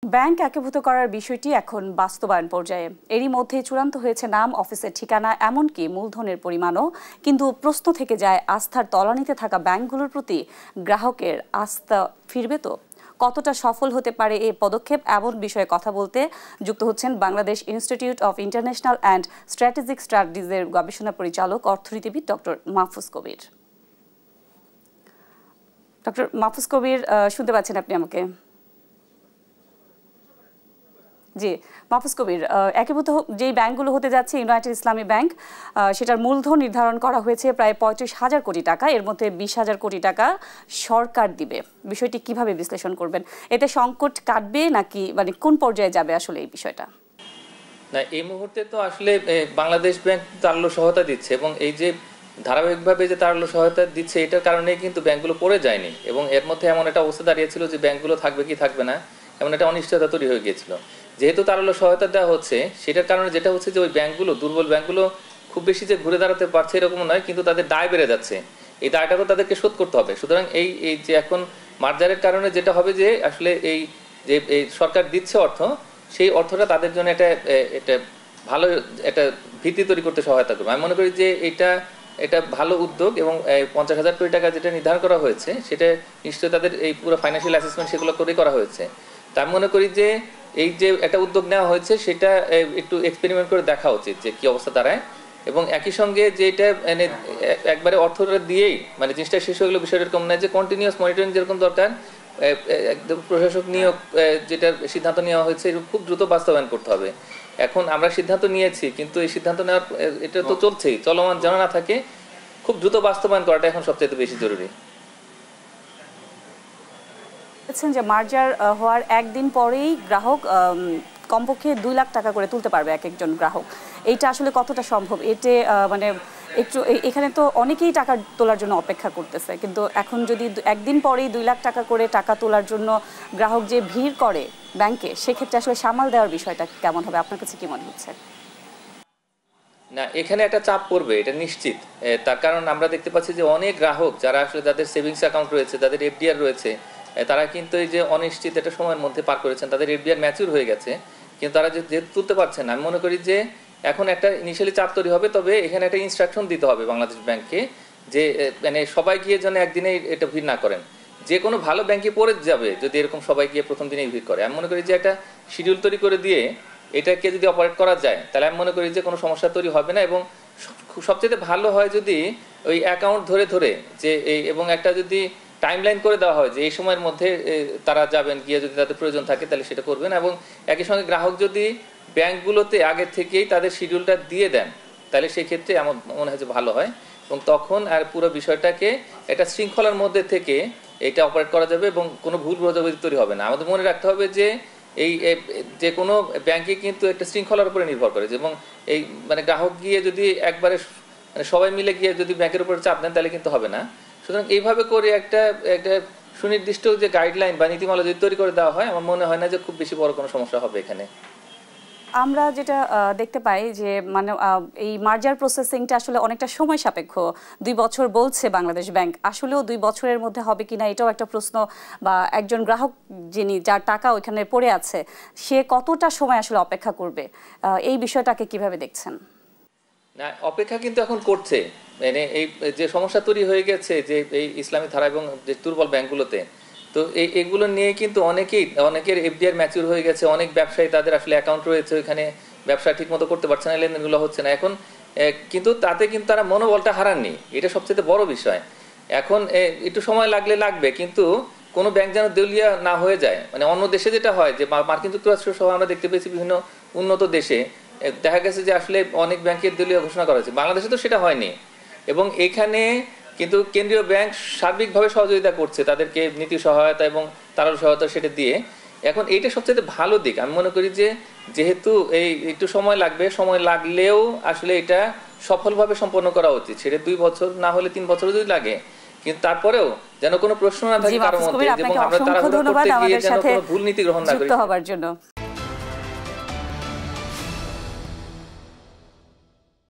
Bank একীভূত করার বিষয়টি এখন বাস্তবায়ন পর্যায়ে। এরই মধ্যে চূড়ান্ত হয়েছে নাম, অফিসের ঠিকানা, এমনকি মূলধনের পরিমাণও। কিন্তু প্রশ্ন থেকে যায়, আস্থার তলানিতে থাকা ব্যাংকগুলোর প্রতি গ্রাহকের আস্থা ফিরবে তো? কতটা সফল হতে পারে এই পদক্ষেপ, এমন বিষয়ে কথা বলতে যুক্ত হচ্ছেন Bangladesh institute of international and strategic স্টাডিজের গবেষণা পরিচালক অর্থনীতিবিদ ডক্টর মাহফুজ কবির। ডক্টর মাহফুজ কবির, শুনতে পাচ্ছেন আপনি আমাকে? জি মাহফুজ কবির, একীভূত যেই ব্যাংকগুলো হতে যাচ্ছে ইউনাইটেড ইসলামী ব্যাংক, সেটার মূলধন নির্ধারণ করা হয়েছে প্রায় ৩৫,০০০ কোটি টাকা। এর মধ্যে ২০,০০০ কোটি টাকা সরকার দিবে। বিষয়টি কিভাবে বিশ্লেষণ করবেন? এতে সংকট কাটবে নাকি মানে কোন পর্যায়ে যাবে আসলে এই বিষয়টা? না, এই মুহূর্তে তো আসলে বাংলাদেশ ব্যাংক তারল্য সহায়তা দিচ্ছে এবং এই যে ধারাবাহিকভাবে যে তারল্য সহায়তা দিচ্ছে এটার কারণে কিন্তু ব্যাংকগুলো পড়ে যায়নি এবং এর মধ্যে এমন একটা অবস্থা দাঁড়িয়েছিল যে ব্যাংকগুলো থাকবে কি থাকবে না এমন একটা অনিশ্চয়তা তৈরি হয়ে গিয়েছিল। যেহেতু তারল্য সহায়তা দেওয়া হচ্ছে সেটার কারণে যেটা হচ্ছে যে ওই ব্যাংকগুলো, দুর্বল ব্যাংকগুলো খুব বেশি যে ঘুরে দাঁড়াতে পারছে এরকম নয়, কিন্তু তাদের দায় বেড়ে যাচ্ছে। এই দায়টা তো তাদেরকে শোধ করতে হবে। সুতরাং এই যে এখন মার্জারের কারণে যেটা হবে যে আসলে এই যে সরকার দিচ্ছে অর্থ, সেই অর্থটা তাদের জন্য এটা ভালো একটা ভিত্তি তৈরি করতে সহায়তা করবে। আমি মনে করি যে এটা ভালো উদ্যোগ এবং ৫০,০০০ কোটি টাকা যেটা নির্ধারণ করা হয়েছে সেটা নিশ্চয়ই তাদের এই পুরো ফাইন্যান্সিয়াল অ্যাসেসমেন্ট সেগুলো করেই করা হয়েছে। তা আমি মনে করি যে এই যে একটা উদ্যোগ নেওয়া হয়েছে সেটা একটু এক্সপেরিমেন্ট করে দেখা উচিত যে কী অবস্থা দাঁড়ায়, এবং একই সঙ্গে যে এটা মানে একবারে অর্থটা দিয়েই মানে জিনিসটা শেষ হয়ে গেলো বিষয়টা এরকম নয়, যে কন্টিনিউয়াস মনিটরিং যেরকম দরকার, একদম প্রশাসক নিয়োগ যেটার সিদ্ধান্ত নেওয়া হয়েছে খুব দ্রুত বাস্তবায়ন করতে হবে। এখন আমরা সিদ্ধান্ত নিয়েছি কিন্তু এই সিদ্ধান্ত নেওয়ার এটা তো চলছেই, চলমান যেন না থাকে, খুব দ্রুত বাস্তবায়ন করাটা এখন সবচেয়ে বেশি জরুরি। যে মার্জার হওয়ার একদিন পরেই গ্রাহক কমপক্ষে ২ লাখ টাকা করে তুলতে পারবে এক একজন গ্রাহক। এইটা আসলে কতটা সম্ভব? এতে মানে একটু এখানে তো অনেকেই টাকা তোলার জন্য অপেক্ষা করতেছে, কিন্তু এখন যদি একদিন পরেই ২ লাখ টাকা করে টাকা তোলার জন্য গ্রাহক যে ভিড় করে ব্যাংকে, সেক্ষেত্রে আসলে সামাল দেওয়ার বিষয়টা কেমন হবে? আপনার কাছে কি মনে হচ্ছে? না, এখানে একটা চাপ পড়বে, এটা নিশ্চিত। তার কারণ আমরা দেখতে পাচ্ছি যে অনেক গ্রাহক যারা আসলে যাদের সেভিংস অ্যাকাউন্ট রয়েছে, যাদের এফডিআর রয়েছে, তারা কিন্তু এই যে অনিশ্চিত একটা সময়ের মধ্যে পার করেছেন, তাদের এফডিআর ম্যাচিউর হয়ে গেছে, কিন্তু তারা যেহেতু তুলতে পারছেন না। আমি মনে করি যে এখন একটা ইনিশিয়ালি চাপ তৈরি হবে, তবে এখানে একটা ইনস্ট্রাকশন দিতে হবে বাংলাদেশ ব্যাংককে যে মানে সবাই গিয়ে যেন একদিনেই এটা ভিড় না করেন। যে কোনো ভালো ব্যাংকে পড়ে যাবে যদি এরকম সবাই গিয়ে প্রথম দিনেই ভিড় করে। আমি মনে করি যে একটা শিডিউল তৈরি করে দিয়ে এটাকে যদি অপারেট করা যায় তাহলে আমি মনে করি যে কোনো সমস্যা তৈরি হবে না, এবং সবচেয়ে ভালো হয় যদি ওই অ্যাকাউন্ট ধরে ধরে যে এবং একটা যদি টাইমলাইন করে দেওয়া হয় যে এই সময়ের মধ্যে তারা যাবেন, গিয়ে যদি তাদের প্রয়োজন থাকে তাহলে সেটা করবেন, এবং একই সঙ্গে গ্রাহক যদি ব্যাংকগুলোতে আগে থেকেই তাদের শিডিউলটা দিয়ে দেন তাহলে সেই ক্ষেত্রে আমার মনে হয় যে ভালো হয়, এবং তখন আর পুরো বিষয়টাকে একটা শৃঙ্খলার মধ্যে থেকে এটা অপারেট করা যাবে এবং কোনো ভুল বোঝাবুঝি তৈরি হবে না। আমাদের মনে রাখতে হবে যে এই যে কোনো ব্যাংকে কিন্তু একটা শৃঙ্খলার উপরে নির্ভর করে, এবং এই মানে গ্রাহক গিয়ে যদি একবারে মানে সবাই মিলে গিয়ে যদি ব্যাংকের উপরে চাপ দেন তাহলে কিন্তু হবে না। সুতরাং এইভাবে করে একটা সুনির্দিষ্ট যে গাইডলাইন বা নীতিমালা যদি তৈরি করে দেওয়া হয় আমার মনে হয় না যে খুব বেশি বড় কোনো সমস্যা হবে এখানে। আমরা যেটা দেখতে পাই যে মানে এই মার্জার প্রসেসিংটা আসলে অনেকটা সময় সাপেক্ষ। ২ বছর বলছে বাংলাদেশ ব্যাংক, আসলেও ২ বছরের মধ্যে হবে কিনা এটাও একটা প্রশ্ন। বা একজন গ্রাহক যার টাকা ওইখানে পড়ে আছে, সে কতটা সময় আসলে অপেক্ষা করবে, এই বিষয়টাকে কিভাবে দেখছেন? না, অপেক্ষা কিন্তু এখন করছে। মানে এই যে সমস্যা তৈরি হয়ে গেছে যে এই ইসলামী ধারা এবং যে দুর্বল ব্যাংকগুলোতে, তো এগুলো নিয়ে কিন্তু অনেকের এফডিআর ম্যাচিউর হয়ে গেছে, অনেক ব্যবসায়ী তাদের আসলে অ্যাকাউন্ট রয়েছে ওইখানে, ব্যবসা ঠিক মতো করতে পারছে না, লেনদেনগুলো হচ্ছে না এখন, কিন্তু তাতে কিন্তু তারা মনোবলটা হারাননি, এটা সবচেয়ে বড় বিষয়। এখন একটু সময় লাগবে, কিন্তু কোনো ব্যাংক যেন দেউলিয়া না হয়ে যায়। মানে অন্য দেশে যেটা হয় যে মার্কিন যুক্তরাষ্ট্র সহ আমরা দেখতে পেয়েছি বিভিন্ন উন্নত দেশে দেখা গেছে যে আসলে অনেক ব্যাংকের দেউলিয়া ঘোষণা করা হয়েছে, বাংলাদেশে তো সেটা হয়নি, এবং এখানে কিন্তু কেন্দ্রীয় ব্যাংক সার্বিকভাবে সহযোগিতা করছে তাদেরকে নীতি সহায়তা এবং তারল্য সহায়তা সেটা দিয়ে। এখন এইটা সবচেয়ে ভালো দিক। আমি মনে করি যে যেহেতু এই একটু সময় লাগবে, সময় লাগলেও আসলে এটা সফলভাবে সম্পন্ন করা উচিত। সেটা 2 বছর না হলে 3 বছর যদি লাগে, কিন্তু তারপরেও যেন কোনো প্রশ্ন না থাকে কারোর মধ্যে, এবং আমরা তাড়াহুড়ো করতে গিয়ে যেন কোনো ভুল নীতি গ্রহণ না করি।